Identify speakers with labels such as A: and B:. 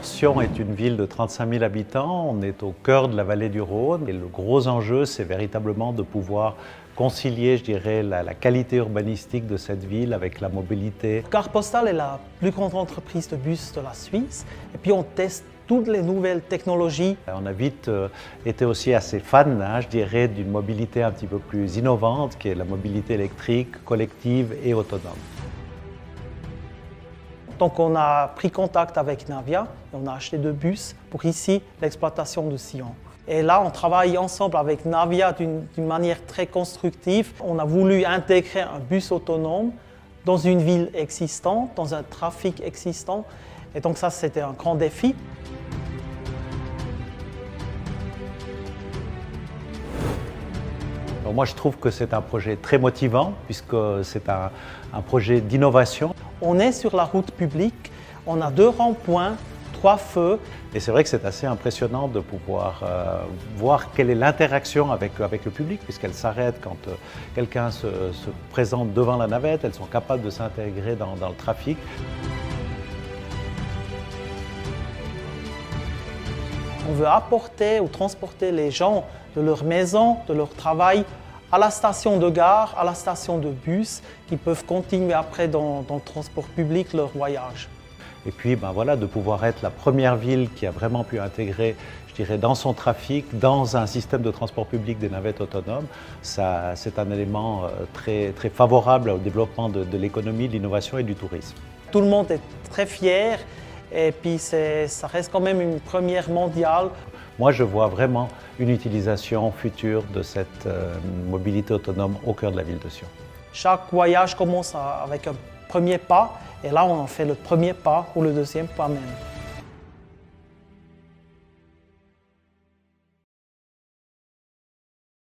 A: Sion est une ville de 35 000 habitants, on est au cœur de la vallée du Rhône et le gros enjeu c'est véritablement de pouvoir concilier, je dirais, la qualité urbanistique de cette ville avec la mobilité.
B: Carte Postale est la plus grande entreprise de bus de la Suisse et puis on teste toutes les nouvelles technologies.
A: On a vite été aussi assez fan, je dirais, d'une mobilité un petit peu plus innovante qui est la mobilité électrique, collective et autonome.
B: Donc on a pris contact avec Navia et on a acheté 2 bus pour ici l'exploitation de Sion. Et là, on travaille ensemble avec Navia d'une manière très constructive. On a voulu intégrer un bus autonome dans une ville existante, dans un trafic existant. Et donc ça, c'était un grand défi.
A: Alors moi, je trouve que c'est un projet très motivant puisque c'est un projet d'innovation.
B: On est sur la route publique, on a 2 ronds-points, 3 feux.
A: Et c'est vrai que c'est assez impressionnant de pouvoir voir quelle est l'interaction avec le public, puisqu'elles s'arrêtent quand quelqu'un se présente devant la navette, elles sont capables de s'intégrer dans le trafic.
B: On veut apporter ou transporter les gens de leur maison, de leur travail, à la station de gare, à la station de bus, qui peuvent continuer après dans le transport public leur voyage.
A: Et puis voilà, de pouvoir être la première ville qui a vraiment pu intégrer, je dirais, dans son trafic, dans un système de transport public des navettes autonomes, c'est un élément très favorable au développement de l'économie, de l'innovation et du tourisme.
B: Tout le monde est très fier et puis ça reste quand même une première mondiale.
A: Moi, je vois vraiment une utilisation future de cette mobilité autonome au cœur de la ville de Sion.
B: Chaque voyage commence avec un premier pas et là, on en fait le premier pas pour le deuxième pas même.